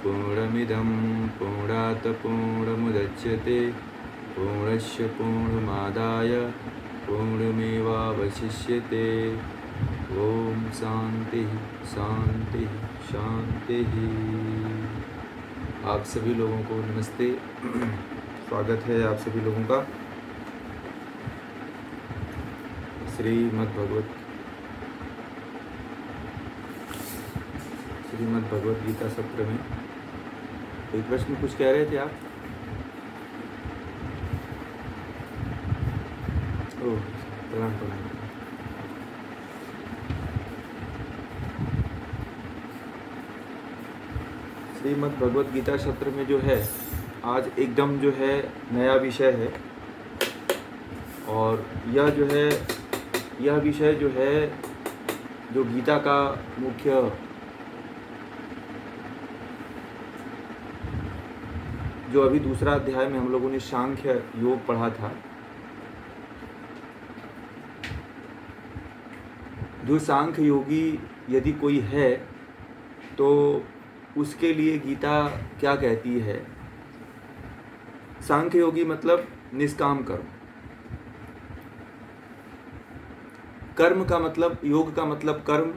पूर्णमिदं पूर्णात् पूर्णमुदच्यते पूर्णस्य पूर्णमादाय पूर्णमेवावशिष्यते। ओम शांति शांति शांति। आप सभी लोगों को नमस्ते। स्वागत है आप सभी लोगों का श्रीमद् भगवत गीता सत्र में। एक प्रश्न कुछ कह रहे थे आप? ओह, प्रणाम प्रणाम। श्रीमद् भगवत गीता सत्र में जो है आज एकदम जो है नया विषय है, और यह विषय जो है जो गीता का मुख्य जो अभी दूसरा अध्याय में हम लोगों ने सांख्य योग पढ़ा था। जो सांख्य योगी यदि कोई है तो उसके लिए गीता क्या कहती है? सांख्य योगी मतलब निष्काम कर्म। कर्म का मतलब, योग का मतलब कर्म,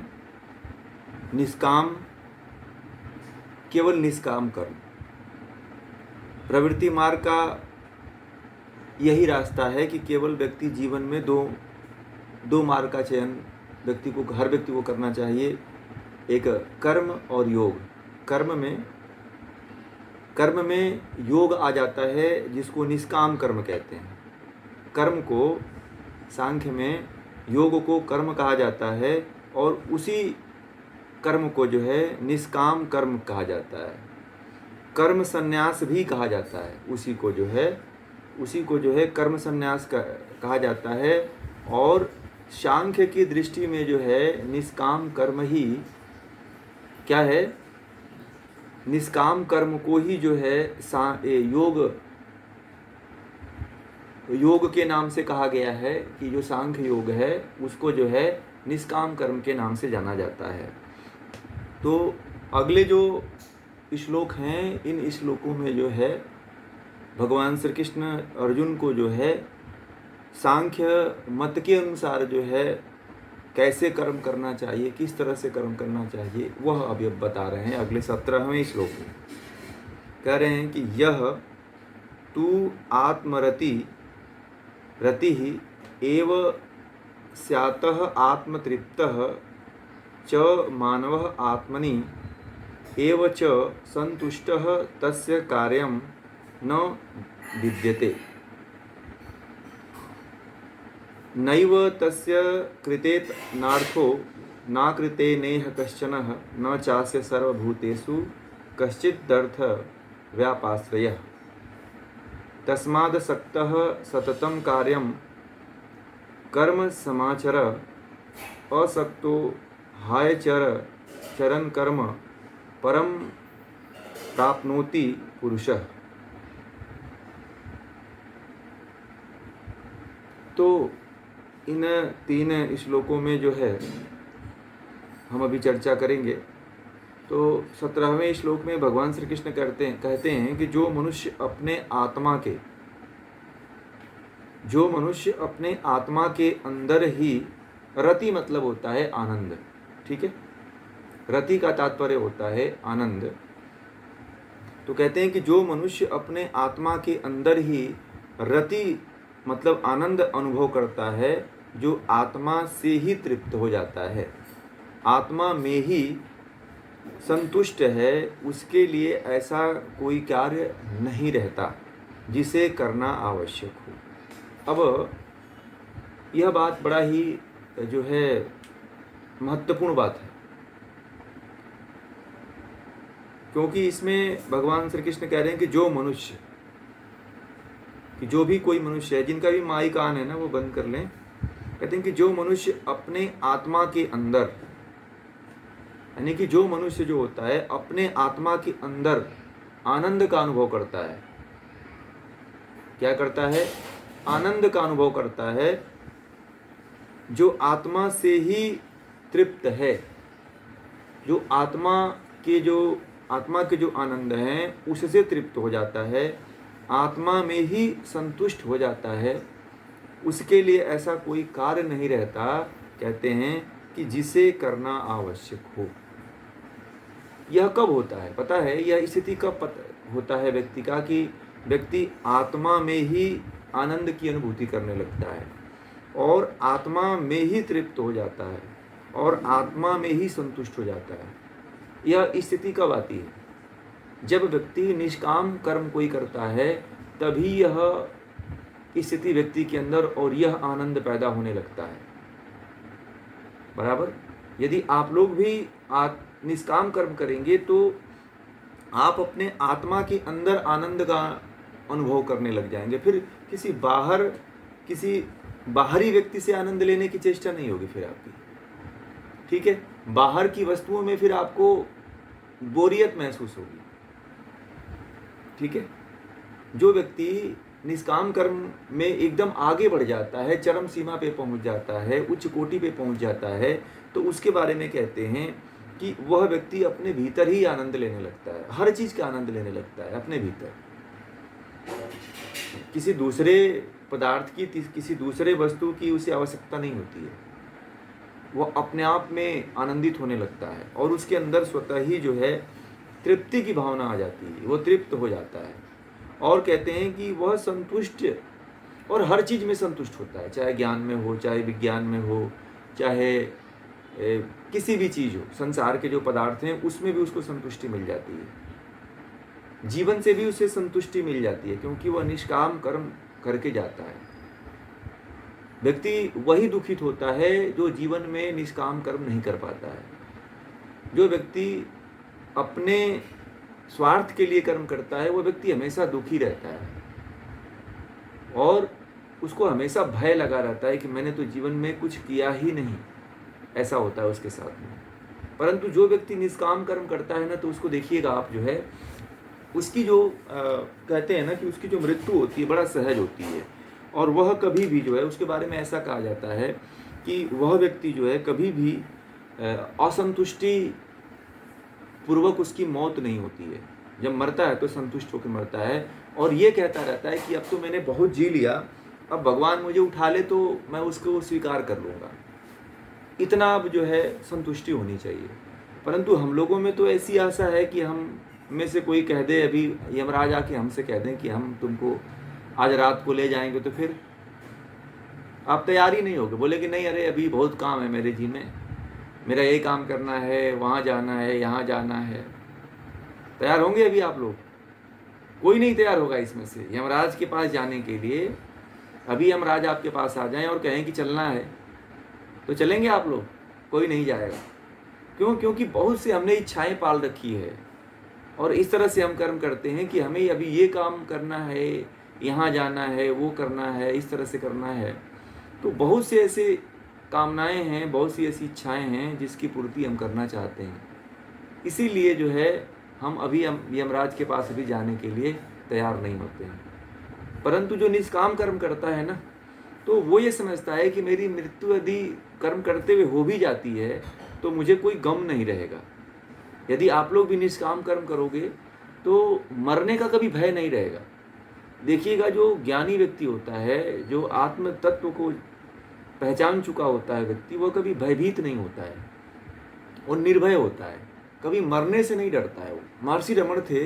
निष्काम केवल निष्काम कर्म। प्रवृत्ति मार्ग का यही रास्ता है कि केवल व्यक्ति जीवन में दो मार्ग का चयन हर व्यक्ति को करना चाहिए। एक कर्म और योग। कर्म में योग आ जाता है जिसको निष्काम कर्म कहते हैं। कर्म को सांख्य में योग को कर्म कहा जाता है, और उसी कर्म को जो है निष्काम कर्म कहा जाता है। कर्म संन्यास भी कहा जाता है। उसी को जो है कर्म संन्यास कहा जाता है। और सांख्य की दृष्टि में जो है निष्काम कर्म ही क्या है? निष्काम कर्म को ही जो है योग के नाम से कहा गया है कि जो सांख्य योग है उसको जो है निष्काम कर्म के नाम से जाना जाता है। तो अगले जो श्लोक हैं, इन श्लोकों में जो है भगवान श्री कृष्ण अर्जुन को जो है सांख्य मत के अनुसार जो है कैसे कर्म करना चाहिए, किस तरह से कर्म करना चाहिए, वह अभी अब बता रहे हैं अगले 17वें श्लोक में। कह रहे हैं कि यह तू आत्मरति एव स्यातः आत्मतृप्तः च मानवः आत्मनि एव च संतुष्टः तस्य कार्यं न विद्यते। नैव तस्य कृतेत नार्थो न कृते नेह कश्चनः न चास्य सर्वभूतेषु कश्चिदर्थ व्यापाश्रयः। तस्मादसक्तः सततं कार्यं कर्म समाचर असक्तो चरन् कर्म परम प्राप्नोति पुरुषः। तो इन 3 श्लोकों में जो है हम अभी चर्चा करेंगे। तो 17वें श्लोक में भगवान श्री कृष्ण कहते हैं कि जो मनुष्य अपने आत्मा के अंदर ही, रति मतलब होता है आनंद, ठीक है? रति का तात्पर्य होता है आनंद। तो कहते हैं कि जो मनुष्य अपने आत्मा के अंदर ही रति मतलब आनंद अनुभव करता है, जो आत्मा से ही तृप्त हो जाता है, आत्मा में ही संतुष्ट है, उसके लिए ऐसा कोई कार्य नहीं रहता जिसे करना आवश्यक हो। अब यह बात बड़ा ही जो है महत्वपूर्ण बात है, क्योंकि इसमें भगवान श्री कृष्ण कह रहे हैं कि जो भी कोई मनुष्य है, जिनका भी माइक ऑन है ना वो बंद कर लें। कहते हैं कि जो मनुष्य अपने आत्मा के अंदर, यानी कि जो मनुष्य जो होता है अपने आत्मा के अंदर आनंद का अनुभव करता है। क्या करता है? आनंद का अनुभव करता है। जो आत्मा से ही तृप्त है, जो आत्मा के जो आत्मा के जो आनंद हैं उससे तृप्त हो जाता है, आत्मा में ही संतुष्ट हो जाता है, उसके लिए ऐसा कोई कार्य नहीं रहता, कहते हैं कि जिसे करना आवश्यक हो। यह कब होता है पता है? यह स्थिति कब पता होता है व्यक्ति का कि व्यक्ति आत्मा में ही आनंद की अनुभूति करने लगता है और आत्मा में ही तृप्त हो जाता है और आत्मा में ही संतुष्ट हो जाता है। यह स्थिति कब आती है? जब व्यक्ति निष्काम कर्म कोई करता है, तभी यह स्थिति व्यक्ति के अंदर और यह आनंद पैदा होने लगता है। बराबर? यदि आप लोग भी निष्काम कर्म करेंगे तो आप अपने आत्मा के अंदर आनंद का अनुभव करने लग जाएंगे। फिर किसी बाहरी व्यक्ति से आनंद लेने की चेष्टा नहीं होगी फिर आपकी। ठीक है? बाहर की वस्तुओं में फिर आपको बोरियत महसूस होगी। ठीक है? जो व्यक्ति निष्काम कर्म में एकदम आगे बढ़ जाता है, चरम सीमा पे पहुंच जाता है, उच्च कोटि पे पहुंच जाता है, तो उसके बारे में कहते हैं कि वह व्यक्ति अपने भीतर ही आनंद लेने लगता है, हर चीज का आनंद लेने लगता है अपने भीतर। किसी दूसरे पदार्थ की, किसी दूसरे वस्तु की उसे आवश्यकता नहीं होती है। वह अपने आप में आनंदित होने लगता है और उसके अंदर स्वतः ही जो है तृप्ति की भावना आ जाती है, वो तृप्त हो जाता है। और कहते हैं कि वह संतुष्ट और हर चीज़ में संतुष्ट होता है, चाहे ज्ञान में हो, चाहे विज्ञान में हो, चाहे किसी भी चीज़ हो, संसार के जो पदार्थ हैं उसमें भी उसको संतुष्टि मिल जाती है। जीवन से भी उसे संतुष्टि मिल जाती है क्योंकि वह निष्काम कर्म करके जाता है। व्यक्ति वही दुखित होता है जो जीवन में निष्काम कर्म नहीं कर पाता है। जो व्यक्ति अपने स्वार्थ के लिए कर्म करता है वो व्यक्ति हमेशा दुखी रहता है और उसको हमेशा भय लगा रहता है कि मैंने तो जीवन में कुछ किया ही नहीं, ऐसा होता है उसके साथ में। परंतु जो व्यक्ति निष्काम कर्म करता है ना, तो उसको देखिएगा आप जो है उसकी जो कहते हैं ना कि उसकी जो मृत्यु होती है बड़ा सहज होती है और वह कभी भी जो है, उसके बारे में ऐसा कहा जाता है कि वह व्यक्ति जो है कभी भी असंतुष्टि पूर्वक उसकी मौत नहीं होती है। जब मरता है तो संतुष्ट होकर मरता है और ये कहता रहता है कि अब तो मैंने बहुत जी लिया, अब भगवान मुझे उठा ले तो मैं उसको स्वीकार कर लूँगा। इतना अब जो है संतुष्टि होनी चाहिए। परंतु हम लोगों में तो ऐसी आशा है कि हम में से कोई कह दे, अभी यमराज आके हमसे कह दें कि हम तुमको आज रात को ले जाएंगे, तो फिर आप तैयार ही नहीं होगे। बोले कि नहीं, अरे अभी बहुत काम है मेरे जी में, मेरा ये काम करना है, वहाँ जाना है, यहाँ जाना है। तैयार होंगे अभी आप लोग? कोई नहीं तैयार होगा इसमें से। यमराज के पास जाने के लिए अभी यमराज आपके पास आ जाएं और कहें कि चलना है, तो चलेंगे आप लोग? कोई नहीं जाएगा। क्यों? क्योंकि बहुत से हमने इच्छाएं पाल रखी है और इस तरह से हम कर्म करते हैं कि हमें अभी ये काम करना है, यहाँ जाना है, वो करना है, इस तरह से करना है। तो बहुत से ऐसे कामनाएं हैं, बहुत सी ऐसी इच्छाएं हैं जिसकी पूर्ति हम करना चाहते हैं। इसीलिए जो है हम अभी यमराज के पास अभी जाने के लिए तैयार नहीं होते हैं। परंतु जो निष्काम कर्म करता है ना, तो वो ये समझता है कि मेरी मृत्यु यदि कर्म करते हुए हो भी जाती है तो मुझे कोई गम नहीं रहेगा। यदि आप लोग भी निष्काम कर्म करोगे तो मरने का कभी भय नहीं रहेगा। देखिएगा, जो ज्ञानी व्यक्ति होता है, जो आत्म तत्व को पहचान चुका होता है व्यक्ति, वो कभी भयभीत नहीं होता है, वो निर्भय होता है, कभी मरने से नहीं डरता है। वो महर्षि रमण थे,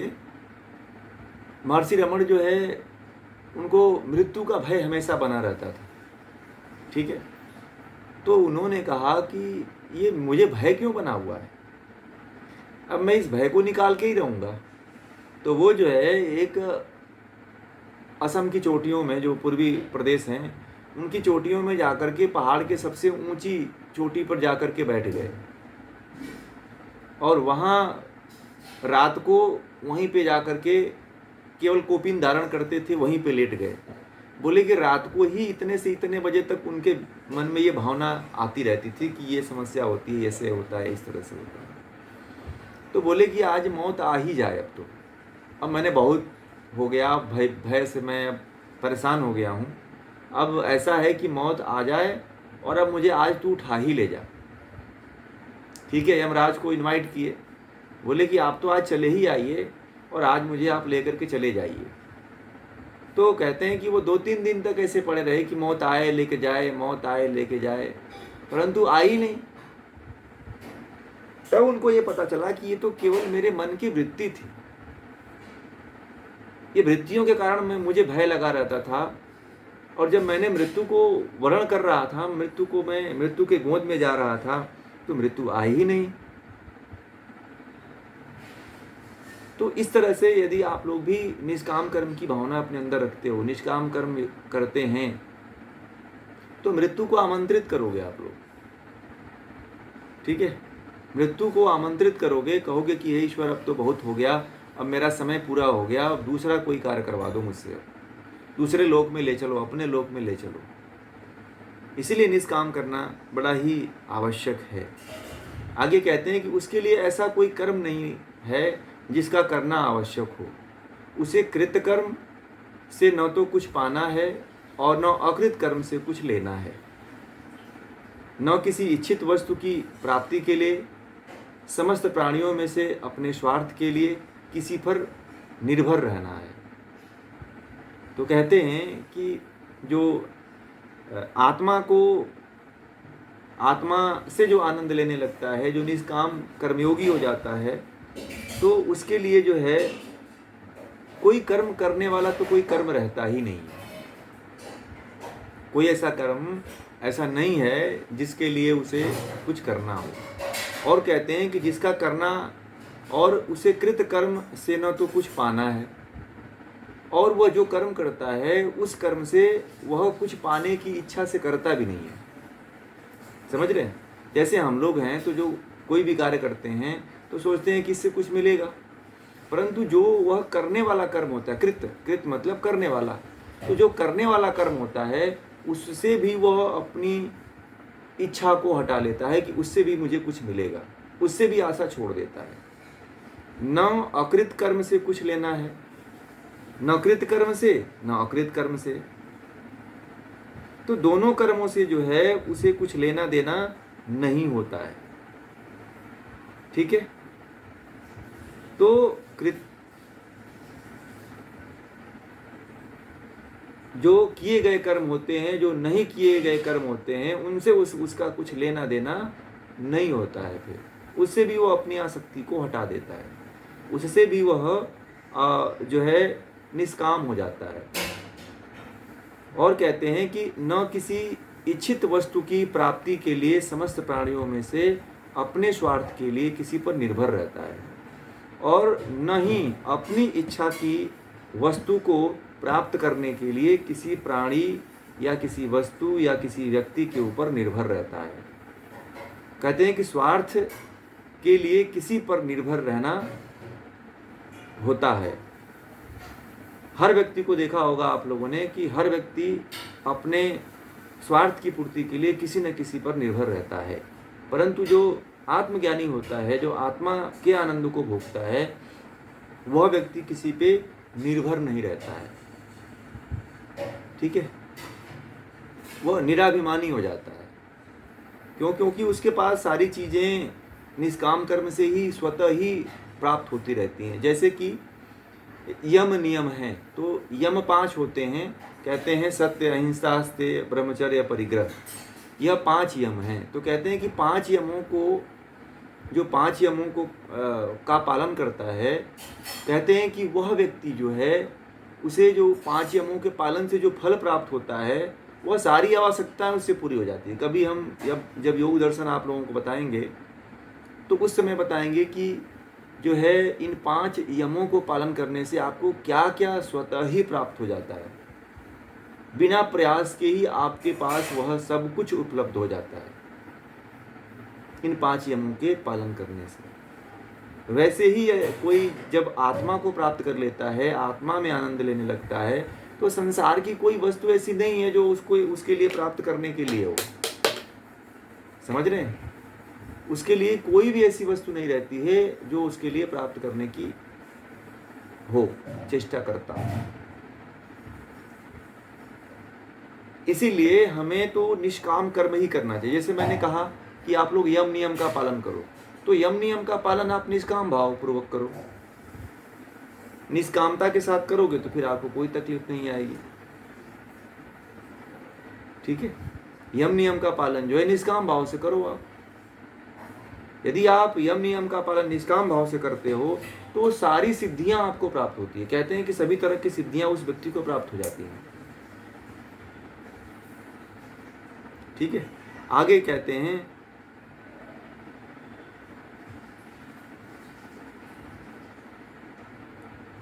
महर्षि रमण जो है उनको मृत्यु का भय हमेशा बना रहता था। ठीक है? तो उन्होंने कहा कि ये मुझे भय क्यों बना हुआ है, अब मैं इस भय को निकाल के ही रहूँगा। तो वो जो है एक असम की चोटियों में, जो पूर्वी प्रदेश हैं, उनकी चोटियों में जाकर के पहाड़ के सबसे ऊंची चोटी पर जाकर के बैठ गए और वहाँ रात को वहीं पे जाकर के केवल कोपिन धारण करते थे, वहीं पे लेट गए। बोले कि रात को ही इतने से इतने बजे तक उनके मन में ये भावना आती रहती थी कि ये समस्या होती है, ऐसे होता है, इस तरह से होता है। तो बोले कि आज मौत आ ही जाए, अब मैंने बहुत हो गया, भय से मैं अब परेशान हो गया हूँ, अब ऐसा है कि मौत आ जाए और अब मुझे आज तू उठा ही ले जा। ठीक है? यमराज को इनवाइट किए, बोले कि आप तो आज चले ही आइए और आज मुझे आप लेकर के चले जाइए। तो कहते हैं कि वो 2-3 दिन तक ऐसे पड़े रहे कि मौत आए लेके जाए, मौत आए लेके जाए, परंतु आई नहीं। तब उनको ये पता चला कि ये तो केवल मेरे मन की वृत्ति थी। ये वृत्तियों के कारण मुझे भय लगा रहता था, और जब मैंने मृत्यु को वर्ण कर रहा था, मैं मृत्यु के गोद में जा रहा था, तो मृत्यु आई ही नहीं। तो इस तरह से यदि आप लोग भी निष्काम कर्म की भावना अपने अंदर रखते हो, निष्काम कर्म करते हैं, तो मृत्यु को आमंत्रित करोगे आप लोग। ठीक है, मृत्यु को आमंत्रित करोगे, कहोगे कि हे ईश्वर अब तो बहुत हो गया, अब मेरा समय पूरा हो गया, अब दूसरा कोई कार्य करवा दो मुझसे, दूसरे लोक में ले चलो, अपने लोक में ले चलो। इसीलिए निष्काम करना बड़ा ही आवश्यक है। आगे कहते हैं कि उसके लिए ऐसा कोई कर्म नहीं है जिसका करना आवश्यक हो। उसे कृत कर्म से न तो कुछ पाना है और न अकृत कर्म से कुछ लेना है। न किसी इच्छित वस्तु की प्राप्ति के लिए, समस्त प्राणियों में से अपने स्वार्थ के लिए किसी पर निर्भर रहना है। तो कहते हैं कि जो आत्मा से जो आनंद लेने लगता है, जो निष्काम कर्मयोगी हो जाता है, तो उसके लिए जो है कोई कर्म करने वाला तो कोई कर्म रहता ही नहीं है। कोई ऐसा कर्म ऐसा नहीं है जिसके लिए उसे कुछ करना हो। और कहते हैं कि जिसका करना और उसे कृत कर्म से न तो कुछ पाना है, और वह जो कर्म करता है उस कर्म से वह कुछ पाने की इच्छा से करता भी नहीं है। समझ रहे हैं? जैसे हम लोग हैं तो जो कोई भी कार्य करते हैं तो सोचते हैं कि इससे कुछ मिलेगा, परंतु जो वह करने वाला कर्म होता है, कृत मतलब करने वाला, तो जो करने वाला कर्म होता है उससे भी वह अपनी इच्छा को हटा लेता है कि उससे भी मुझे कुछ मिलेगा, उससे भी आशा छोड़ देता है। न अकृत कर्म से कुछ लेना है, न कृत कर्म से न अकृत कर्म से, तो दोनों कर्मों से जो है उसे कुछ लेना देना नहीं होता है। ठीक है, तो जो किए गए कर्म होते हैं, जो नहीं किए गए कर्म होते हैं, उनसे उसका कुछ लेना देना नहीं होता है। फिर उससे भी वो अपनी आसक्ति को हटा देता है, उससे भी वह जो है निष्काम हो जाता है। और कहते हैं कि न किसी इच्छित वस्तु की प्राप्ति के लिए समस्त प्राणियों में से अपने स्वार्थ के लिए किसी पर निर्भर रहता है, और न ही अपनी इच्छा की वस्तु को प्राप्त करने के लिए किसी प्राणी या किसी वस्तु या किसी व्यक्ति के ऊपर निर्भर रहता है। कहते हैं कि स्वार्थ के लिए किसी पर निर्भर रहना होता है। हर व्यक्ति को देखा होगा आप लोगों ने कि हर व्यक्ति अपने स्वार्थ की पूर्ति के लिए किसी न किसी पर निर्भर रहता है, परंतु जो आत्मज्ञानी होता है, जो आत्मा के आनंद को भोगता है, वह व्यक्ति किसी पे निर्भर नहीं रहता है। ठीक है, वह निराभिमानी हो जाता है। क्योंकि उसके पास सारी चीज़ें निष्काम कर्म से ही स्वतः ही प्राप्त होती रहती हैं। जैसे कि यम नियम हैं, तो यम 5 होते हैं। कहते हैं सत्य, अहिंसा, अस्तेय, ब्रह्मचर्य, परिग्रह, यह 5 यम हैं। तो कहते हैं कि 5 यमों को का पालन करता है, कहते हैं कि वह व्यक्ति जो है उसे जो 5 यमों के पालन से जो फल प्राप्त होता है, वह सारी आवश्यकताएं उससे पूरी हो जाती है। कभी हम जब योग दर्शन आप लोगों को बताएंगे तो उस समय बताएंगे कि जो है इन 5 यमों को पालन करने से आपको क्या क्या स्वतः ही प्राप्त हो जाता है। बिना प्रयास के ही आपके पास वह सब कुछ उपलब्ध हो जाता है इन 5 यमों के पालन करने से। वैसे ही कोई जब आत्मा को प्राप्त कर लेता है, आत्मा में आनंद लेने लगता है, तो संसार की कोई वस्तु ऐसी नहीं है जो उसके लिए प्राप्त करने के लिए हो। समझ रहे हैं? उसके लिए कोई भी ऐसी वस्तु नहीं रहती है जो उसके लिए प्राप्त करने की हो चेष्टा करता। इसीलिए हमें तो निष्काम कर्म ही करना चाहिए। जैसे मैंने कहा कि आप लोग यम नियम का पालन करो, तो यम नियम का पालन आप निष्काम भाव पूर्वक करो। निष्कामता के साथ करोगे तो फिर आपको कोई तकलीफ नहीं आएगी। ठीक है, यम नियम का पालन जो है निष्काम भाव से करो आप। यदि आप यम नियम का पालन निष्काम भाव से करते हो तो सारी सिद्धियां आपको प्राप्त होती है। कहते हैं कि सभी तरह की सिद्धियां उस व्यक्ति को प्राप्त हो जाती हैं। ठीक है, आगे कहते हैं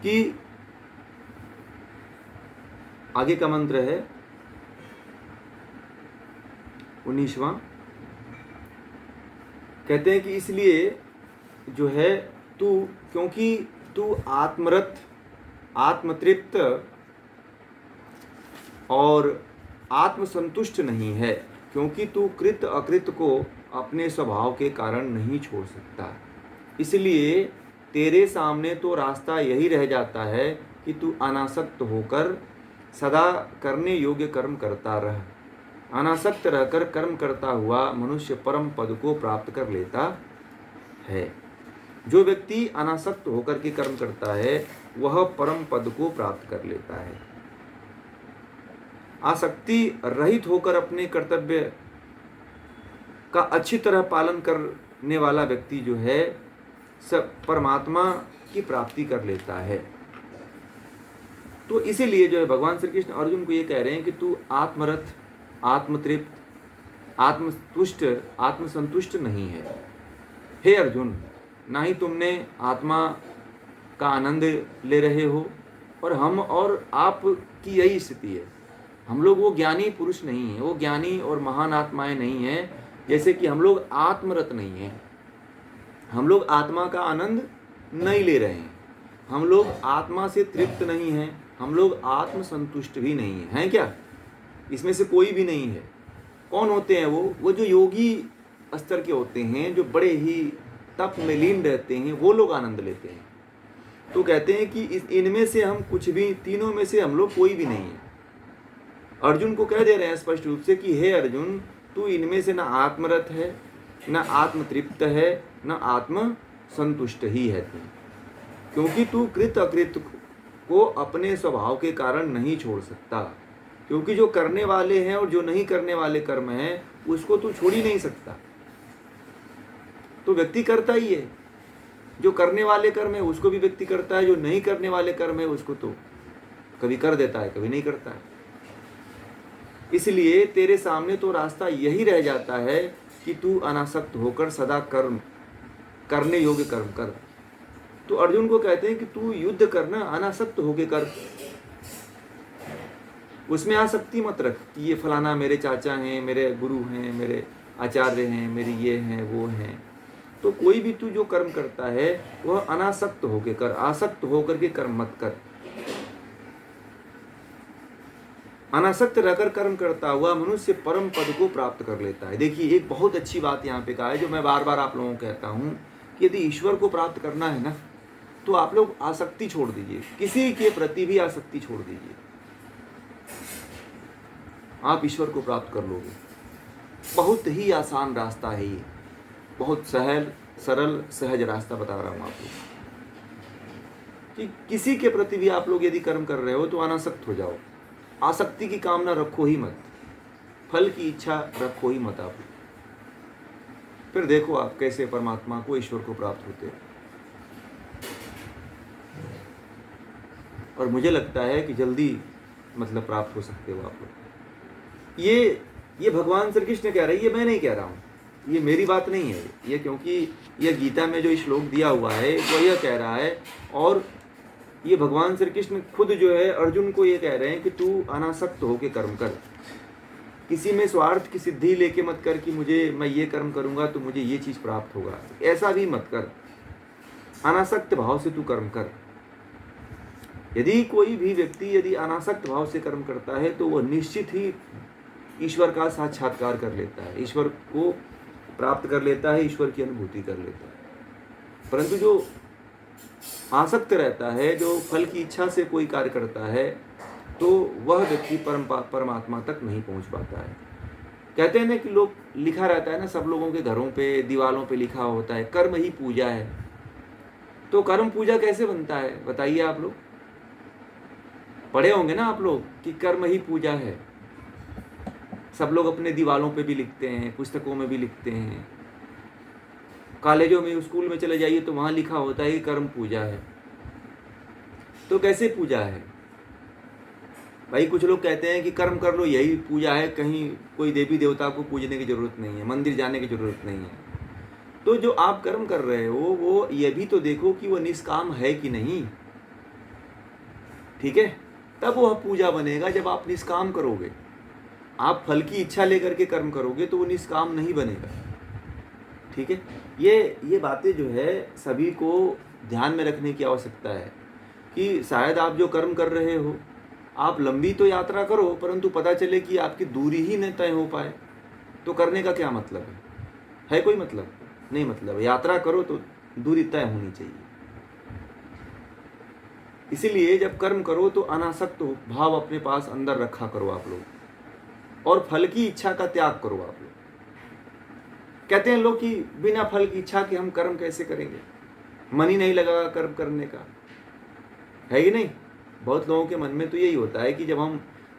कि आगे का मंत्र है 19वां। कहते हैं कि इसलिए जो है क्योंकि तू आत्मरत, आत्मतृप्त और आत्मसंतुष्ट नहीं है, क्योंकि तू कृत अकृत को अपने स्वभाव के कारण नहीं छोड़ सकता, इसलिए तेरे सामने तो रास्ता यही रह जाता है कि तू अनासक्त होकर सदा करने योग्य कर्म करता रह। अनासक्त रहकर कर्म करता हुआ मनुष्य परम पद को प्राप्त कर लेता है। जो व्यक्ति अनासक्त होकर के कर्म करता है वह परम पद को प्राप्त कर लेता है। आसक्ति रहित होकर अपने कर्तव्य का अच्छी तरह पालन करने वाला व्यक्ति जो है सब परमात्मा की प्राप्ति कर लेता है। तो इसीलिए जो है भगवान श्री कृष्ण अर्जुन को ये कह रहे हैं कि तू आत्मरत, आत्मतृप्त, आत्मतुष्ट, आत्मसंतुष्ट नहीं है। हे अर्जुन, ना ही तुमने आत्मा का आनंद ले रहे हो और हम और आप की यही स्थिति है। हम लोग वो ज्ञानी पुरुष नहीं है, वो ज्ञानी और महान आत्माएं नहीं है, जैसे कि हम लोग आत्मरत नहीं है। हम लोग आत्मा का आनंद नहीं ले रहे हैं, हम लोग आत्मा से तृप्त नहीं हैं, हम लोग आत्मसंतुष्ट भी नहीं है। हैं क्या? इसमें से कोई भी नहीं है। कौन होते हैं वो जो योगी स्तर के होते हैं, जो बड़े ही तप में लीन रहते हैं, वो लोग आनंद लेते हैं। तो कहते हैं कि इनमें से हम कुछ भी, तीनों में से हम लोग कोई भी नहीं है। अर्जुन को कह दे रहे हैं स्पष्ट रूप से कि हे अर्जुन, तू इनमें से ना आत्मरत है, ना आत्मतृप्त है, ना आत्म संतुष्ट ही है तू, क्योंकि तू कृत अकृत को अपने स्वभाव के कारण नहीं छोड़ सकता। क्योंकि जो करने वाले हैं और जो नहीं करने वाले कर्म हैं उसको तू छोड़ ही नहीं सकता। तो व्यक्ति करता ही है, जो करने वाले कर्म है उसको भी व्यक्ति करता है, जो नहीं करने वाले कर्म है उसको तो कभी कर देता है, कभी नहीं करता है। इसलिए तेरे सामने तो रास्ता यही रह जाता है कि तू अनासक्त होकर सदा कर्म करने योग्य कर्म कर। तो अर्जुन को कहते हैं कि तू युद्ध करना अनासक्त होकर कर, उसमें आसक्ति मत रख कि ये फलाना मेरे चाचा हैं, मेरे गुरु हैं, मेरे आचार्य हैं, मेरी ये हैं वो हैं। तो कोई भी तू जो कर्म करता है वह अनासक्त होकर कर, आसक्त होकर के कर्म मत कर। अनासक्त रहकर कर्म करता हुआ मनुष्य परम पद को प्राप्त कर लेता है। देखिए एक बहुत अच्छी बात यहाँ पे कहा है, जो मैं बार बार आप लोगों को कहता हूँ कि यदि ईश्वर को प्राप्त करना है ना, तो आप लोग आसक्ति छोड़ दीजिए, किसी के प्रति भी आसक्ति छोड़ दीजिए, आप ईश्वर को प्राप्त कर लोगे। बहुत ही आसान रास्ता है ये, बहुत सरल सहज रास्ता बता रहा हूँ आप लोग कि किसी के प्रति भी आप लोग यदि कर्म कर रहे हो तो अनासक्त हो जाओ। आसक्ति की कामना रखो ही मत, फल की इच्छा रखो ही मत आप। फिर देखो आप कैसे परमात्मा को, ईश्वर को प्राप्त होते हैं। और मुझे लगता है कि जल्दी प्राप्त हो सकते हो आप लोग। ये भगवान श्री कृष्ण कह रहे हैं, ये मैं नहीं कह रहा हूँ, ये मेरी बात नहीं है ये, क्योंकि यह गीता में जो श्लोक दिया हुआ है वो यह कह रहा है। और ये भगवान श्री कृष्ण खुद जो है अर्जुन को ये कह रहे हैं कि तू अनासक्त होकर कर्म कर, किसी में स्वार्थ की सिद्धि लेके मत कर कि मैं ये कर्म करूंगा तो मुझे ये चीज़ प्राप्त होगा, ऐसा भी मत कर। अनासक्त भाव से तू कर्म कर। यदि कोई भी व्यक्ति यदि अनासक्त भाव से कर्म करता है तो वह निश्चित ही ईश्वर का साक्षात्कार कर लेता है, ईश्वर को प्राप्त कर लेता है, ईश्वर की अनुभूति कर लेता है। परंतु जो आसक्त रहता है, जो फल की इच्छा से कोई कार्य करता है, तो वह व्यक्ति परमात्मा तक नहीं पहुंच पाता है। कहते हैं ना कि लोग लिखा रहता है ना, सब लोगों के घरों पे दीवारों पे लिखा होता है कर्म ही पूजा है। तो कर्म पूजा कैसे बनता है बताइए? आप लोग पढ़े होंगे ना आप लोग कि कर्म ही पूजा है। सब लोग अपने दीवारों पे भी लिखते हैं, पुस्तकों में भी लिखते हैं, कॉलेजों में स्कूल में चले जाइए तो वहाँ लिखा होता है कि कर्म पूजा है। तो कैसे पूजा है भाई? कुछ लोग कहते हैं कि कर्म कर लो यही पूजा है, कहीं कोई देवी देवता को पूजने की ज़रूरत नहीं है, मंदिर जाने की ज़रूरत नहीं है। तो जो आप कर्म कर रहे हो वो ये भी तो देखो कि वो निष्काम है कि नहीं, ठीक है? तब वह पूजा बनेगा जब आप निष्काम करोगे। आप फल की इच्छा लेकर के कर्म करोगे तो वो निष्काम नहीं बनेगा, ठीक है? ये बातें जो है सभी को ध्यान में रखने की आवश्यकता है कि शायद आप जो कर्म कर रहे हो, आप लंबी तो यात्रा करो परंतु पता चले कि आपकी दूरी ही न तय हो पाए, तो करने का क्या मतलब है कोई मतलब नहीं। मतलब यात्रा करो तो दूरी तय होनी चाहिए। इसीलिए जब कर्म करो तो अनासक्त भाव अपने पास अंदर रखा करो आप लोग, और फल की इच्छा का त्याग करो आप लोग। कहते हैं लोग कि बिना फल की इच्छा के हम कर्म कैसे करेंगे, मन ही नहीं लगा कर्म करने का, है कि नहीं? बहुत लोगों के मन में तो यही होता है कि जब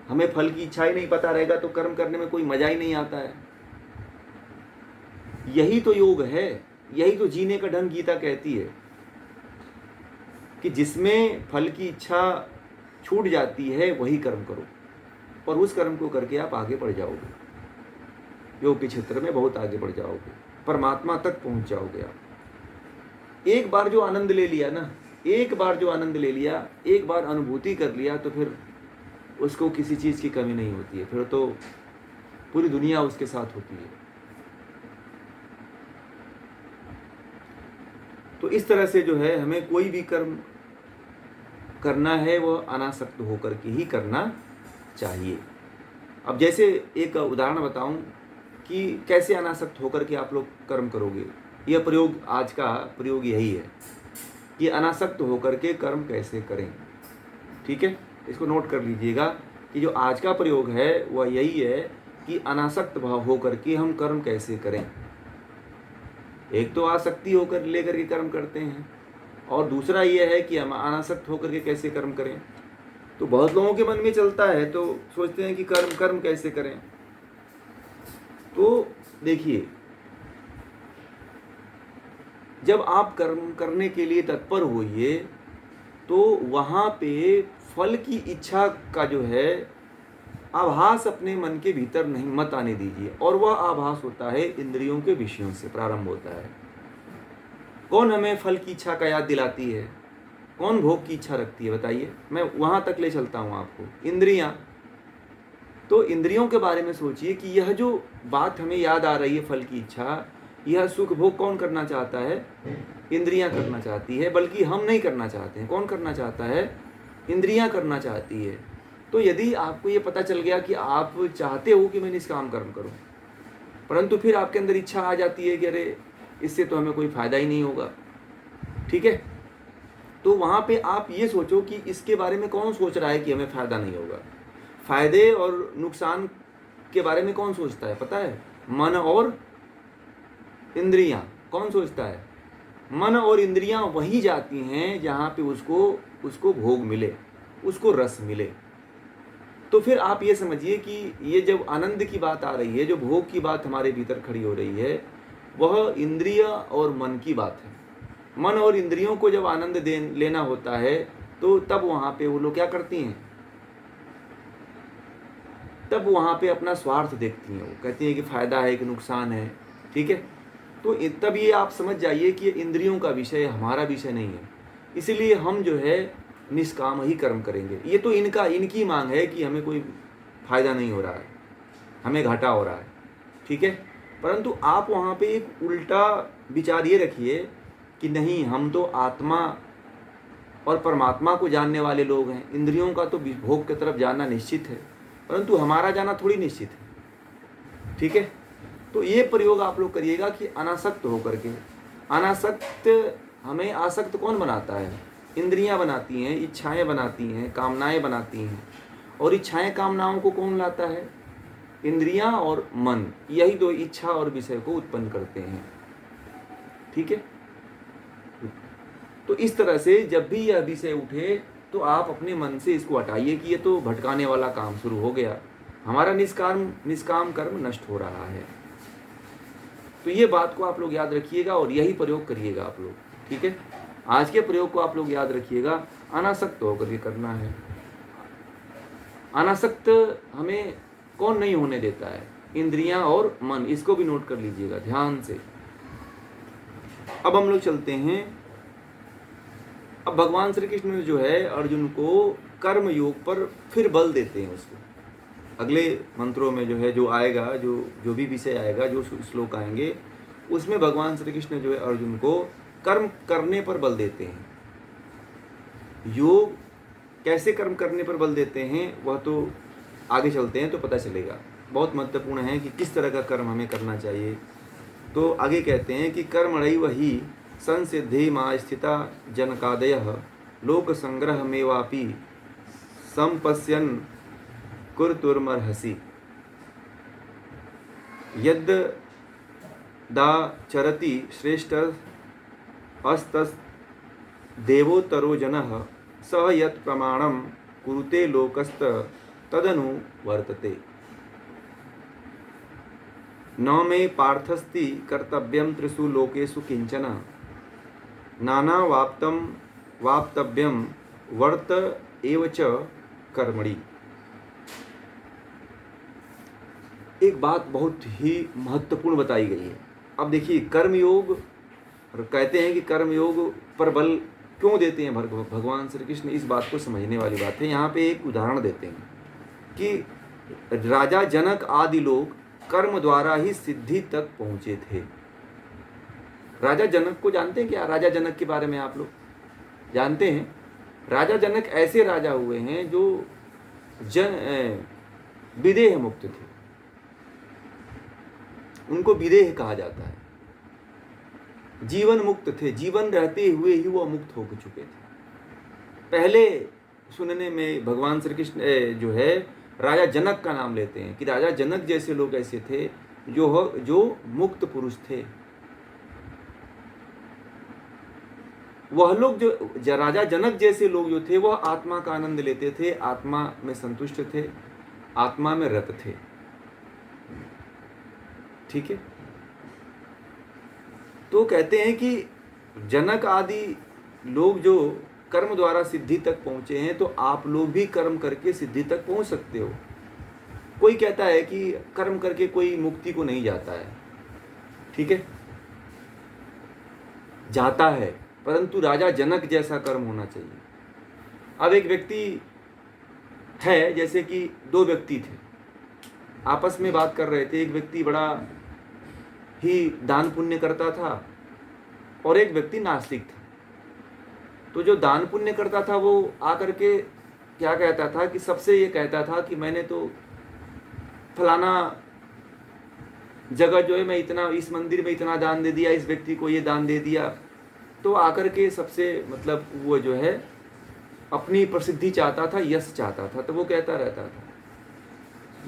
हमें फल की इच्छा ही नहीं पता रहेगा तो कर्म करने में कोई मजा ही नहीं आता है। यही तो योग है, यही तो जीने का ढंग गीता कहती है कि जिसमें फल की इच्छा छूट जाती है वही कर्म करो, और उस कर्म को करके आप आगे बढ़ जाओगे, योग के क्षेत्र में बहुत आगे बढ़ जाओगे, परमात्मा तक पहुंच जाओगे आप। एक बार जो आनंद ले लिया ना, एक बार जो आनंद ले लिया, एक बार अनुभूति कर लिया, तो फिर उसको किसी चीज़ की कमी नहीं होती है, फिर तो पूरी दुनिया उसके साथ होती है। तो इस तरह से जो है हमें कोई भी कर्म करना है वो अनासक्त होकर के ही करना चाहिए। अब जैसे एक उदाहरण बताऊं कि कैसे अनासक्त होकर के आप लोग कर्म करोगे। यह प्रयोग, आज का प्रयोग यही है कि अनासक्त होकर के कर्म कैसे करें, ठीक है? इसको नोट कर लीजिएगा कि जो आज का प्रयोग है वह यही है कि अनासक्त भाव होकर के हम कर्म कैसे करें। एक तो आसक्ति होकर लेकर के कर्म करते हैं, और दूसरा यह है कि हम अनासक्त होकर के कैसे कर्म करें। तो बहुत लोगों के मन में चलता है, तो सोचते हैं कि कर्म कैसे करें। तो देखिए, जब आप कर्म करने के लिए तत्पर होइए तो वहाँ पे फल की इच्छा का जो है आभास अपने मन के भीतर नहीं मत आने दीजिए, और वह आभास होता है इंद्रियों के विषयों से प्रारंभ होता है। कौन हमें फल की इच्छा का याद दिलाती है? कौन भोग की इच्छा रखती है बताइए? मैं वहाँ तक ले चलता हूँ आपको, इंद्रियाँ। तो इंद्रियों के बारे में सोचिए कि यह जो बात हमें याद आ रही है फल की इच्छा, यह सुख भोग कौन करना चाहता है? इंद्रियां करना चाहती है, बल्कि हम नहीं करना चाहते हैं। कौन करना चाहता है? इंद्रियां करना चाहती है। तो यदि आपको ये पता चल गया कि आप चाहते हो कि मैं निष्काम कर्म करूं, परंतु फिर आपके अंदर इच्छा आ जाती है कि अरे इससे तो हमें कोई फायदा ही नहीं होगा, ठीक है? तो वहाँ पे आप ये सोचो कि इसके बारे में कौन सोच रहा है कि हमें फायदा नहीं होगा। फायदे और नुकसान के बारे में कौन सोचता है पता है? मन और इंद्रियां। कौन सोचता है? मन और इंद्रियां वहीं जाती हैं जहाँ पे उसको भोग मिले, उसको रस मिले। तो फिर आप ये समझिए कि ये जब आनंद की बात आ रही है, जो भोग की बात हमारे भीतर खड़ी हो रही है, वह इंद्रिय और मन की बात है। मन और इंद्रियों को जब आनंद लेना होता है तो तब वहाँ पे वो लोग क्या करती हैं? तब वहाँ पे अपना स्वार्थ देखती हैं। वो कहती हैं कि फ़ायदा है कि नुकसान है, ठीक है? तो तब ये आप समझ जाइए कि इंद्रियों का विषय हमारा विषय नहीं है। इसलिए हम जो है निष्काम ही कर्म करेंगे। ये तो इनकी मांग है कि हमें कोई फ़ायदा नहीं हो रहा है, हमें घाटा हो रहा है, ठीक है? परंतु आप वहाँ पे एक उल्टा विचार ये रखिए कि नहीं, हम तो आत्मा और परमात्मा को जानने वाले लोग हैं। इंद्रियों का तो भोग की तरफ जाना निश्चित है, परंतु हमारा जाना थोड़ी निश्चित है, ठीक है? तो ये प्रयोग आप लोग करिएगा कि अनासक्त होकर के। अनासक्त, हमें आसक्त कौन बनाता है? इंद्रियां बनाती हैं, इच्छाएं बनाती हैं, कामनाएं बनाती हैं। और इच्छाएं कामनाओं को कौन लाता है? इंद्रियां और मन, यही दो इच्छा और विषय को उत्पन्न करते हैं। ठीक है, तो इस तरह से जब भी यह विषय उठे तो आप अपने मन से इसको हटाइए कि ये तो भटकाने वाला काम शुरू हो गया, हमारा निष्काम कर्म नष्ट हो रहा है। तो ये बात को आप लोग याद रखिएगा और यही प्रयोग करिएगा आप लोग। ठीक है, आज के प्रयोग को आप लोग याद रखिएगा, अनासक्त होकर के करना है। अनासक्त हमें कौन नहीं होने देता है? इंद्रियां और मन, इसको भी नोट कर लीजिएगा ध्यान से। अब हम लोग चलते हैं, अब भगवान श्री कृष्ण जो है अर्जुन को कर्म योग पर फिर बल देते हैं उसको। अगले मंत्रों में जो है जो आएगा, जो भी विषय आएगा, जो श्लोक आएंगे, उसमें भगवान श्री कृष्ण जो है अर्जुन को कर्म करने पर बल देते हैं। योग कैसे कर्म करने पर बल देते हैं वह तो आगे चलते हैं तो पता चलेगा। बहुत महत्वपूर्ण है कि किस तरह का कर्म हमें करना चाहिए। तो आगे कहते हैं कि कर्मणैव हि संसिद्धि मा स्थिता जनकादयः लोक संग्रह मेवापि संपश्यन् कुर्तुर्मर्हसि यद् दा चरति श्रेष्ठ अस्तस् देवोत्तरो जनः सह यत् प्रमाणं कुरुते लोकस्त तदनु वर्तते। न मे पार्थस्ति कर्तव्यं त्रिषु लोकेषु किंचन नाना वाप्तव्यं वर्त एव च कर्मणि। एक बात बहुत ही महत्वपूर्ण बताई गई है। अब देखिए, कर्मयोग, कहते हैं कि कर्मयोग पर बल क्यों देते हैं भगवान श्री कृष्ण, इस बात को समझने वाली बात है। यहाँ पे एक उदाहरण देते हैं कि राजा जनक आदि लोग कर्म द्वारा ही सिद्धि तक पहुंचे थे। राजा जनक को जानते हैं क्या? राजा जनक के बारे में आप लोग जानते हैं? राजा जनक ऐसे राजा हुए हैं जो विदेह मुक्त थे, उनको विदेह कहा जाता है। जीवन मुक्त थे, जीवन रहते हुए ही वो मुक्त हो चुके थे। पहले सुनने में भगवान श्री कृष्ण जो है राजा जनक का नाम लेते हैं कि राजा जनक जैसे लोग ऐसे थे जो मुक्त पुरुष थे। वह लोग जो राजा जनक जैसे लोग जो थे वह आत्मा का आनंद लेते थे, आत्मा में संतुष्ट थे, आत्मा में रत थे। ठीक है, तो कहते हैं कि जनक आदि लोग जो कर्म द्वारा सिद्धि तक पहुंचे हैं, तो आप लोग भी कर्म करके सिद्धि तक पहुंच सकते हो। कोई कहता है कि कर्म करके कोई मुक्ति को नहीं जाता है, ठीक है, जाता है, परंतु राजा जनक जैसा कर्म होना चाहिए। अब एक व्यक्ति है, जैसे कि दो व्यक्ति थे, आपस में बात कर रहे थे। एक व्यक्ति बड़ा ही दान पुण्य करता था और एक व्यक्ति नास्तिक था। तो जो दान पुण्य करता था वो आकर के क्या कहता था कि सबसे ये कहता था कि मैंने तो फलाना जगह जो है मैं इतना, इस मंदिर में इतना दान दे दिया, इस व्यक्ति को ये दान दे दिया। तो आकर के सबसे मतलब वो जो है अपनी प्रसिद्धि चाहता था, यश चाहता था, तो वो कहता रहता था।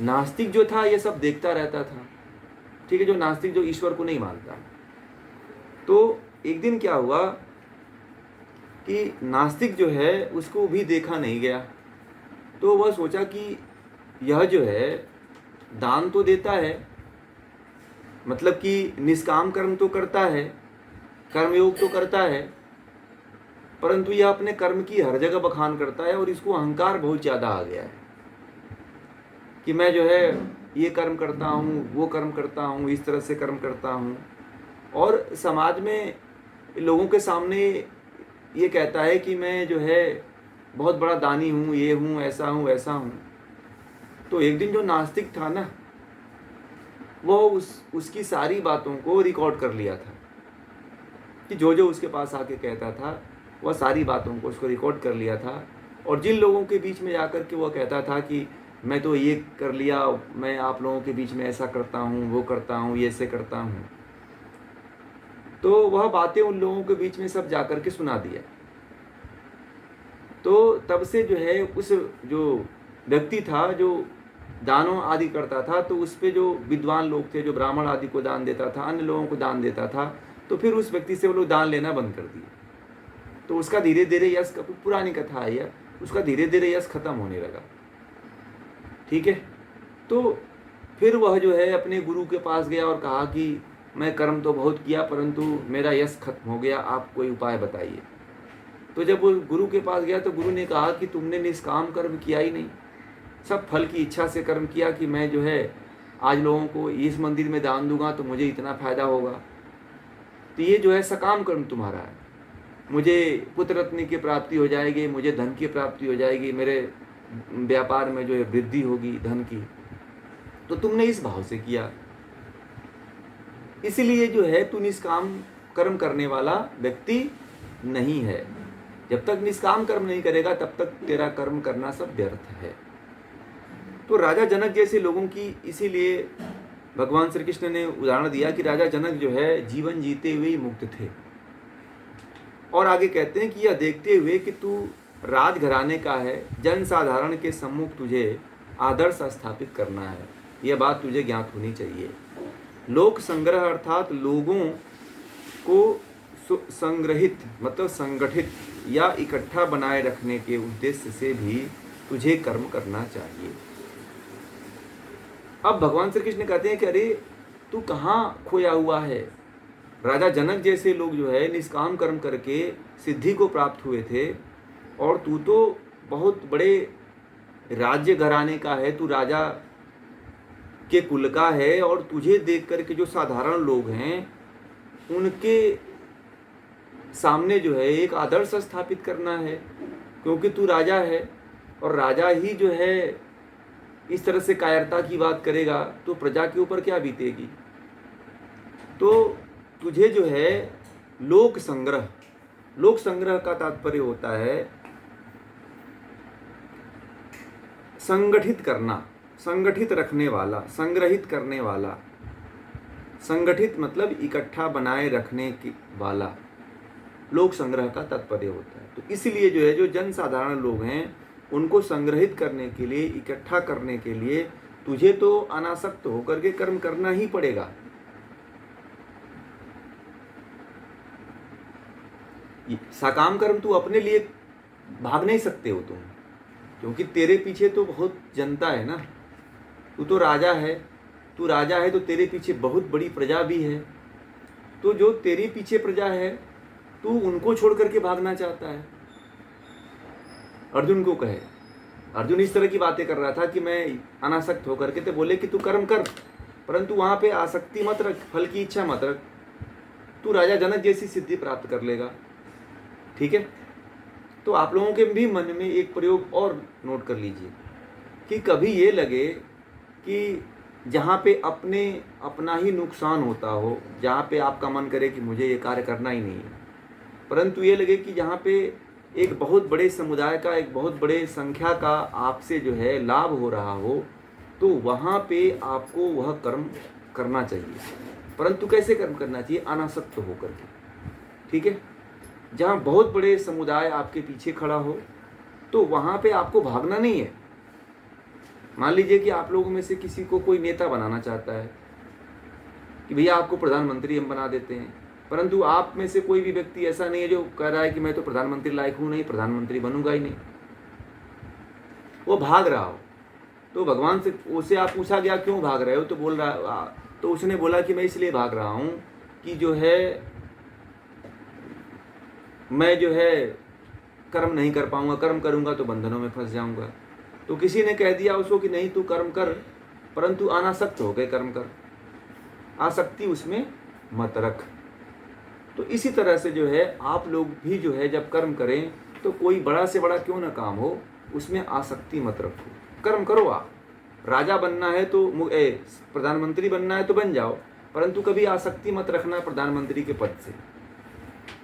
नास्तिक जो था ये सब देखता रहता था, ठीक है, जो नास्तिक जो ईश्वर को नहीं मानता। तो एक दिन क्या हुआ कि नास्तिक जो है उसको भी देखा नहीं गया। तो वह सोचा कि यह जो है दान तो देता है, मतलब कि निष्काम कर्म तो करता है, कर्मयोग तो करता है, परंतु यह अपने कर्म की हर जगह बखान करता है और इसको अहंकार बहुत ज़्यादा आ गया है कि मैं जो है ये कर्म करता हूँ, वो कर्म करता हूँ, इस तरह से कर्म करता हूँ। और समाज में लोगों के सामने ये कहता है कि मैं जो है बहुत बड़ा दानी हूँ, ये हूँ, ऐसा हूँ, वैसा हूँ। तो एक दिन जो नास्तिक था ना, वो उसकी सारी बातों को रिकॉर्ड कर लिया था कि जो जो उसके पास आके कहता था वह सारी बातों को उसको रिकॉर्ड कर लिया था। और जिन लोगों के बीच में जाकर के वह कहता था कि मैं तो ये कर लिया, मैं आप लोगों के बीच में ऐसा करता हूँ, वो करता हूँ, ये ऐसे करता हूँ, तो वह बातें उन लोगों के बीच में सब जाकर के सुना दिया। तो तब से जो है उस जो व्यक्ति था जो दानों आदि करता था तो उस पे जो विद्वान लोग थे, जो ब्राह्मण आदि को दान देता था, अन्य लोगों को दान देता था, तो फिर उस व्यक्ति से वो लोग दान लेना बंद कर दिए। तो उसका धीरे धीरे यश, पुरानी कथा है, उसका धीरे धीरे यश खत्म होने लगा। ठीक है, तो फिर वह जो है अपने गुरु के पास गया और कहा कि मैं कर्म तो बहुत किया परंतु मेरा यश खत्म हो गया, आप कोई उपाय बताइए। तो जब वो गुरु के पास गया तो गुरु ने कहा कि तुमने निष्काम कर्म किया ही नहीं, सब फल की इच्छा से कर्म किया कि मैं जो है आज लोगों को इस मंदिर में दान दूंगा तो मुझे इतना फायदा होगा। तो ये जो है सकाम कर्म तुम्हारा है, मुझे पुत्र रत्न की प्राप्ति हो जाएगी, मुझे धन की प्राप्ति हो जाएगी, मेरे व्यापार में जो है वृद्धि होगी धन की, तो तुमने इस भाव से किया, इसलिए जो है तू निष्काम कर्म करने वाला व्यक्ति नहीं है। जब तक निष्काम कर्म नहीं करेगा तब तक तेरा कर्म करना सब व्यर्थ है। तो राजा जनक जैसे लोगों की, इसीलिए भगवान श्री कृष्ण ने उदाहरण दिया कि राजा जनक जो है जीवन जीते हुए ही मुक्त थे। और आगे कहते हैं कि यह देखते हुए कि तू राजघराने का है, जन साधारण के सम्मुख तुझे आदर्श स्थापित करना है, यह बात तुझे ज्ञात होनी चाहिए। लोक संग्रह अर्थात लोगों को संग्रहित मतलब संगठित या इकट्ठा बनाए रखने के उद्देश्य से भी तुझे कर्म करना चाहिए। अब भगवान श्री कृष्ण कहते हैं कि अरे तू कहाँ खोया हुआ है, राजा जनक जैसे लोग जो है निष्काम कर्म करके सिद्धि को प्राप्त हुए थे, और तू तो बहुत बड़े राज्य घराने का है, तू राजा के कुल का है, और तुझे देख करके जो साधारण लोग हैं उनके सामने जो है एक आदर्श स्थापित करना है, क्योंकि तू राजा है और राजा ही जो है इस तरह से कायरता की बात करेगा तो प्रजा के ऊपर क्या बीतेगी। तो तुझे जो है लोक संग्रह का तात्पर्य होता है संगठित करना, संगठित रखने वाला, संग्रहित करने वाला। संगठित मतलब इकट्ठा बनाए रखने की वाला, लोक संग्रह का तात्पर्य होता है। तो इसलिए जो है जो जन साधारण लोग हैं उनको संग्रहित करने के लिए, इकट्ठा करने के लिए तुझे तो अनासक्त होकर के कर्म करना ही पड़ेगा। सकाम कर्म तू अपने लिए भाग नहीं सकते हो तुम, क्योंकि तेरे पीछे तो बहुत जनता है ना, तू तो राजा है, तू राजा है तो तेरे पीछे बहुत बड़ी प्रजा भी है। तो जो तेरे पीछे प्रजा है तू उनको छोड़ करके भागना चाहता है। अर्जुन को कहे, अर्जुन इस तरह की बातें कर रहा था कि मैं अनासक्त होकर के, तो बोले कि तू कर्म कर परंतु वहां पे आसक्ति मत रख, फल की इच्छा मत रख, तू राजा जनक जैसी सिद्धि प्राप्त कर लेगा। ठीक है, तो आप लोगों के भी मन में एक प्रयोग और नोट कर लीजिए कि कभी ये लगे कि जहाँ पे अपना ही नुकसान होता हो, जहाँ पे आपका मन करे कि मुझे ये कार्य करना ही नहीं है, परंतु ये लगे कि जहाँ पे एक बहुत बड़े समुदाय का, एक बहुत बड़े संख्या का आपसे जो है लाभ हो रहा हो, तो वहाँ पे आपको वह कर्म करना चाहिए। परंतु कैसे कर्म करना चाहिए? अनासक्त होकर के। ठीक है, जहाँ बहुत बड़े समुदाय आपके पीछे खड़ा हो तो वहाँ पे आपको भागना नहीं है। मान लीजिए कि आप लोगों में से किसी को कोई नेता बनाना चाहता है कि भैया आपको प्रधानमंत्री हम बना देते हैं, परंतु आप में से कोई भी व्यक्ति ऐसा नहीं है जो कह रहा है कि मैं तो प्रधानमंत्री लायक हूँ नहीं, प्रधानमंत्री बनूंगा ही नहीं, वो भाग रहा हो। तो भगवान से उससे आप पूछा गया क्यों भाग रहे हो, तो बोल रहा, तो उसने बोला कि मैं इसलिए भाग रहा हूँ कि जो है मैं जो है कर्म नहीं कर पाऊंगा, कर्म करूंगा तो बंधनों में फंस जाऊंगा। तो किसी ने कह दिया उसको कि नहीं तू कर्म कर परंतु अनासक्त हो गए कर्म कर, आसक्ति उसमें मत रख। तो इसी तरह से जो है आप लोग भी जो है जब कर्म करें तो कोई बड़ा से बड़ा क्यों ना काम हो उसमें आसक्ति मत रखो, कर्म करो। आप राजा बनना है तो प्रधानमंत्री बनना है तो बन जाओ, परंतु कभी आसक्ति मत रखना प्रधानमंत्री के पद से।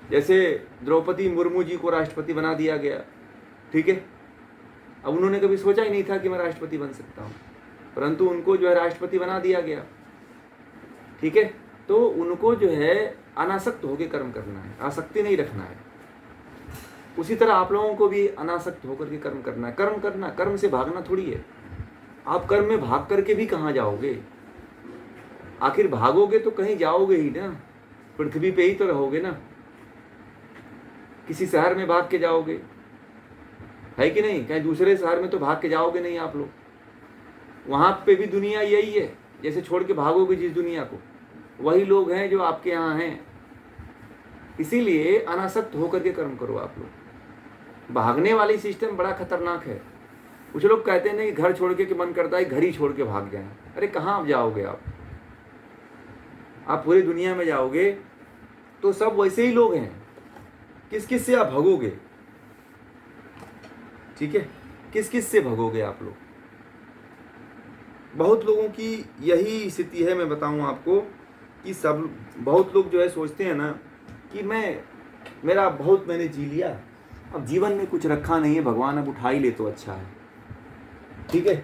जैसे द्रौपदी मुर्मू जी को राष्ट्रपति बना दिया गया, ठीक है, अब उन्होंने कभी सोचा ही नहीं था कि मैं राष्ट्रपति बन सकता हूँ, परंतु उनको जो है राष्ट्रपति बना दिया गया। ठीक है, तो उनको जो है अनासक्त होकर कर्म करना है, आसक्ति नहीं रखना है। उसी तरह आप लोगों को भी अनासक्त होकर के कर्म करना है। कर्म करना, कर्म से भागना थोड़ी है। आप कर्म में भाग करके भी कहाँ जाओगे? आखिर भागोगे तो कहीं जाओगे ही ना, पृथ्वी पे ही तो रहोगे ना। किसी शहर में भाग के जाओगे, है कि नहीं? कहीं दूसरे शहर में तो भाग के जाओगे नहीं आप लोग। वहां पे भी दुनिया यही है, जैसे छोड़ के भागोगे जिस दुनिया को, वही लोग हैं जो आपके यहाँ हैं। इसीलिए अनासक्त होकर के कर्म करो आप लोग। भागने वाली सिस्टम बड़ा खतरनाक है। कुछ लोग कहते हैं ना कि घर छोड़ के मन करता है घर ही छोड़ के भाग जाएं। अरे कहाँ आप जाओगे? आप पूरी दुनिया में जाओगे तो सब वैसे ही लोग हैं, किस किस से आप भगोगे? ठीक है, किस किस से भगोगे आप लोग? बहुत लोगों की यही स्थिति है। मैं बताऊं आपको कि सब बहुत लोग जो है सोचते हैं ना कि मैंने जी लिया, अब जीवन में कुछ रखा नहीं है, भगवान अब उठा ही ले तो अच्छा है। ठीक है,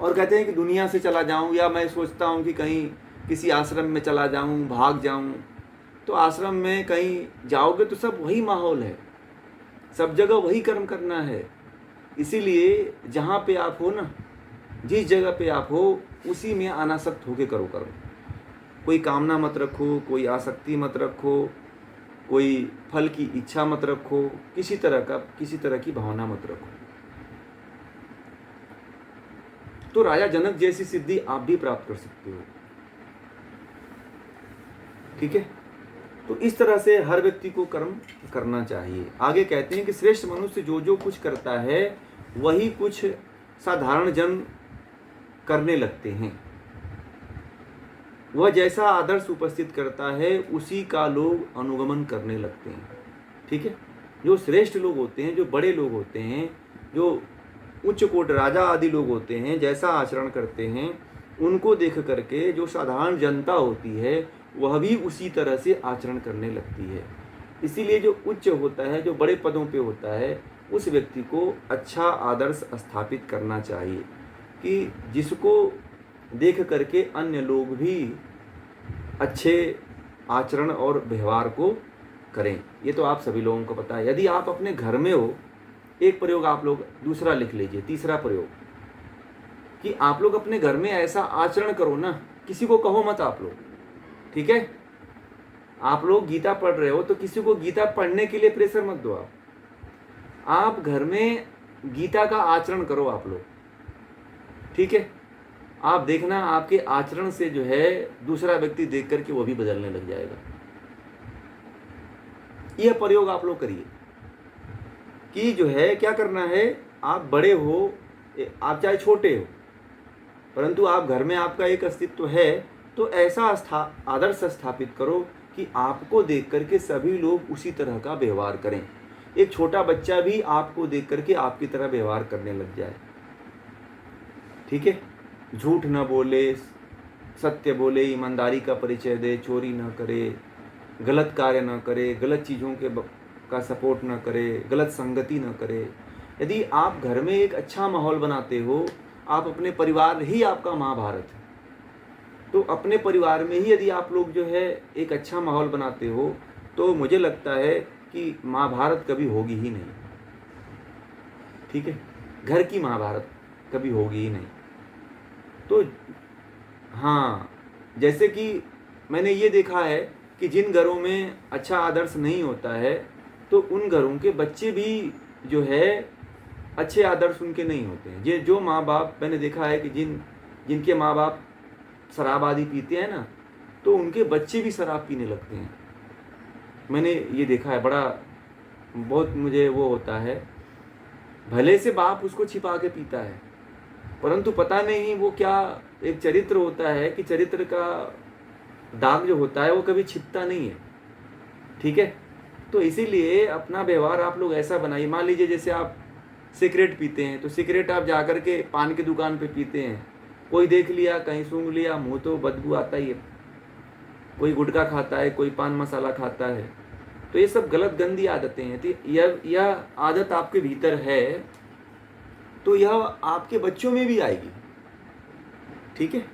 और कहते हैं कि दुनिया से चला जाऊं, या मैं सोचता हूं कि कहीं किसी आश्रम में चला जाऊं, भाग जाऊं। तो आश्रम में कहीं जाओगे तो सब वही माहौल है, सब जगह वही कर्म करना है। इसीलिए जहाँ पे आप हो ना, जिस जगह पे आप हो उसी में अनासक्त होके करो कर्म। कोई कामना मत रखो, कोई आसक्ति मत रखो, कोई फल की इच्छा मत रखो, किसी तरह की भावना मत रखो। तो राजा जनक जैसी सिद्धि आप भी प्राप्त कर सकते हो। ठीक है, तो इस तरह से हर व्यक्ति को कर्म करना चाहिए। आगे कहते हैं कि श्रेष्ठ मनुष्य जो जो कुछ करता है वही कुछ साधारण जन करने लगते हैं। वह जैसा आदर्श उपस्थित करता है उसी का लोग अनुगमन करने लगते हैं। ठीक है, जो श्रेष्ठ लोग होते हैं, जो बड़े लोग होते हैं, जो उच्च कोट राजा आदि लोग होते हैं, जैसा आचरण करते हैं उनको देख करके जो साधारण जनता होती है वह भी उसी तरह से आचरण करने लगती है। इसीलिए जो उच्च होता है, जो बड़े पदों पे होता है, उस व्यक्ति को अच्छा आदर्श स्थापित करना चाहिए कि जिसको देख करके अन्य लोग भी अच्छे आचरण और व्यवहार को करें। ये तो आप सभी लोगों को पता है। यदि आप अपने घर में हो, एक प्रयोग आप लोग दूसरा लिख लीजिए, तीसरा प्रयोग, कि आप लोग अपने घर में ऐसा आचरण करो ना, किसी को कहो मत आप लोग। ठीक है, आप लोग गीता पढ़ रहे हो तो किसी को गीता पढ़ने के लिए प्रेशर मत दो। आप घर में गीता का आचरण करो आप लोग। ठीक है, आप देखना आपके आचरण से जो है दूसरा व्यक्ति देख करके वो भी बदलने लग जाएगा। यह प्रयोग आप लोग करिए कि जो है क्या करना है। आप बड़े हो, आप चाहे छोटे हो, परंतु आप घर में आपका एक अस्तित्व है, तो ऐसा आदर्श स्थापित करो कि आपको देख करके सभी लोग उसी तरह का व्यवहार करें। एक छोटा बच्चा भी आपको देख करके आपकी तरह व्यवहार करने लग जाए। ठीक है, झूठ न बोले, सत्य बोले, ईमानदारी का परिचय दे, चोरी न करे, गलत कार्य न करे, गलत चीज़ों का सपोर्ट न करे, गलत संगति न करे। यदि आप घर में एक अच्छा माहौल बनाते हो, आप अपने परिवार ही आपका महाभारत है, तो अपने परिवार में ही यदि आप लोग जो है एक अच्छा माहौल बनाते हो तो मुझे लगता है कि महाभारत कभी होगी ही नहीं। ठीक है, घर की महाभारत कभी होगी ही नहीं। तो हाँ, जैसे कि मैंने ये देखा है कि जिन घरों में अच्छा आदर्श नहीं होता है तो उन घरों के बच्चे भी जो है अच्छे आदर्श उनके नहीं होते हैं। ये जो माँ बाप, मैंने देखा है कि जिनके माँ बाप शराब आदि पीते हैं ना, तो उनके बच्चे भी शराब पीने लगते हैं। मैंने ये देखा है, बहुत मुझे वो होता है। भले से बाप उसको छिपा के पीता है, परंतु पता नहीं वो क्या एक चरित्र होता है कि चरित्र का दाग जो होता है वो कभी छिपता नहीं है। ठीक है, तो इसीलिए अपना व्यवहार आप लोग ऐसा बनाइए। मान लीजिए जैसे आप सिगरेट पीते हैं, तो सिगरेट आप जा कर के पान की दुकान पे पीते हैं, कोई देख लिया, कहीं सूंघ लिया, मुंह तो बदबू आता ही है। कोई गुटखा खाता है, कोई पान मसाला खाता है, तो ये सब गलत गंदी आदतें हैं। तो यह आदत आपके भीतर है तो यह आपके बच्चों में भी आएगी। ठीक है,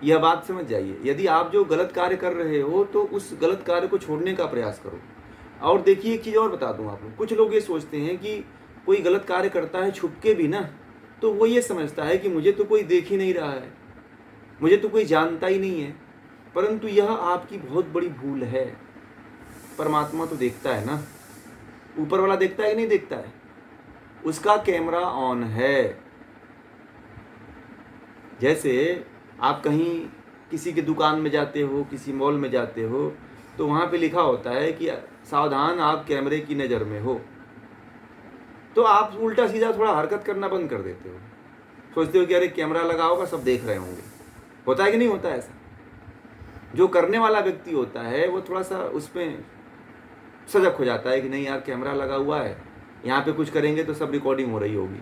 यह बात समझ जाइए। यदि आप जो गलत कार्य कर रहे हो तो उस गलत कार्य को छोड़ने का प्रयास करो। और देखिए एक चीज़ और बता दूं आप लोग, कुछ लोग ये सोचते हैं कि कोई गलत कार्य करता है छुप के भी ना, तो वो ये समझता है कि मुझे तो कोई देख ही नहीं रहा है, मुझे तो कोई जानता ही नहीं है। परंतु यह आपकी बहुत बड़ी भूल है। परमात्मा तो देखता है ना, ऊपर वाला देखता है कि नहीं देखता है? उसका कैमरा ऑन है। जैसे आप कहीं किसी की दुकान में जाते हो, किसी मॉल में जाते हो, तो वहाँ पे लिखा होता है कि सावधान, आप कैमरे की नज़र में हो। तो आप उल्टा सीधा थोड़ा हरकत करना बंद कर देते हो, सोचते हो कि अरे कैमरा लगा होगा, सब देख रहे होंगे। होता है कि नहीं होता ऐसा? जो करने वाला व्यक्ति होता है वो थोड़ा सा उसमें सजग हो जाता है कि नहीं यार, कैमरा लगा हुआ है, यहाँ पे कुछ करेंगे तो सब रिकॉर्डिंग हो रही होगी,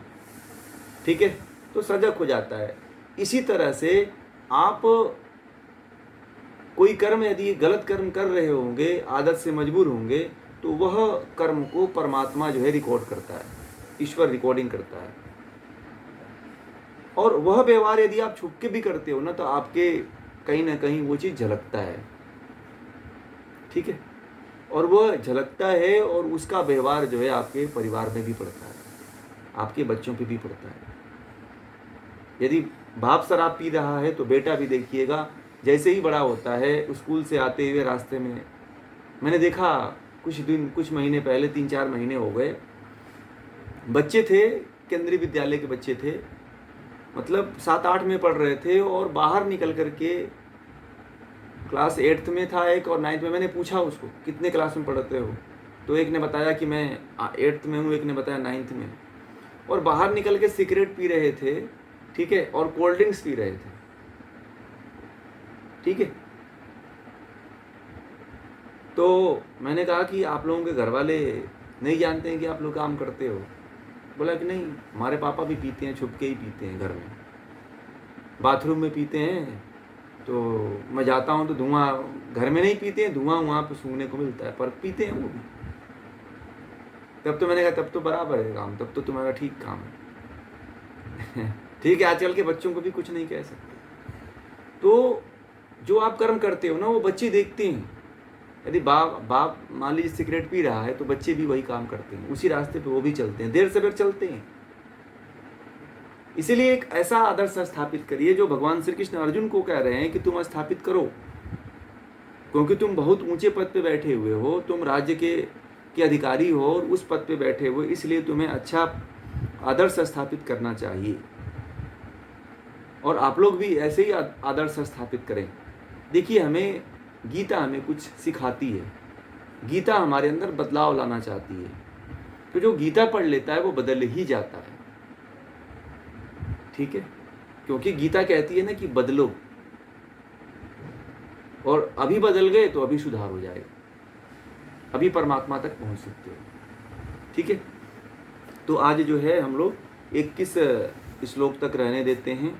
ठीक है, तो सजग हो जाता है। इसी तरह से आप कोई कर्म यदि गलत कर्म कर रहे होंगे, आदत से मजबूर होंगे, तो वह कर्म को परमात्मा जो है रिकॉर्ड करता है, ईश्वर रिकॉर्डिंग करता है। और वह व्यवहार यदि आप छुप के भी करते हो ना, तो आपके कहीं ना कहीं वो चीज़ झलकता है, ठीक है। और वह झलकता है और उसका व्यवहार जो है आपके परिवार में भी पड़ता है, आपके बच्चों पे भी पड़ता है। यदि बाप शराब पी रहा है तो बेटा भी देखिएगा, जैसे ही बड़ा होता है, स्कूल से आते हुए रास्ते में मैंने देखा, कुछ महीने पहले, 3-4 महीने हो गए, बच्चे थे, केंद्रीय विद्यालय के बच्चे थे, मतलब 7-8 में पढ़ रहे थे, और बाहर निकल करके क्लास 8th में था एक और 9th में। मैंने पूछा उसको, कितने क्लास में पढ़ते हो? तो एक ने बताया कि मैं 8th में हूँ, एक ने बताया 9th में। और बाहर निकल के सिगरेट पी रहे थे, ठीक है, और कोल्ड ड्रिंक्स पी रहे थे, ठीक है। तो मैंने कहा कि आप लोगों के घर वाले नहीं जानते हैं कि आप लोग काम करते हो? बोला कि नहीं, हमारे पापा भी पीते हैं, छुप के ही पीते हैं, घर में बाथरूम में पीते हैं। तो मैं जाता हूँ तो धुआं, घर में नहीं पीते हैं, धुआं वहाँ पे सूंघने को मिलता है, पर पीते हैं वो भी। तब तो मैंने कहा तब तो बराबर है काम, तब तो तुम्हारा ठीक काम है। ठीक है, आजकल के बच्चों को भी कुछ नहीं कह सकते। तो जो आप कर्म करते हो ना, वो बच्चे देखते हैं। यदि बाप मान लीजिए सिगरेट पी रहा है, तो बच्चे भी वही काम करते हैं, उसी रास्ते पे वो भी चलते हैं, देर से देर चलते हैं। इसीलिए एक ऐसा आदर्श स्थापित करिए जो भगवान श्री कृष्ण अर्जुन को कह रहे हैं कि तुम स्थापित करो, क्योंकि तुम बहुत ऊंचे पद पे बैठे हुए हो, तुम राज्य के अधिकारी हो और उस पद पे बैठे हुए, इसलिए तुम्हें अच्छा आदर्श स्थापित करना चाहिए। और आप लोग भी ऐसे ही आदर्श स्थापित करें। देखिए, हमें गीता हमें कुछ सिखाती है, गीता हमारे अंदर बदलाव लाना चाहती है। तो जो गीता पढ़ लेता है वो बदल ही जाता है, ठीक है, क्योंकि गीता कहती है ना कि बदलो, और अभी बदल गए तो अभी सुधार हो जाएगा, अभी परमात्मा तक पहुंच सकते हो, ठीक है। तो आज जो है हम लोग 21 श्लोक तक रहने देते हैं।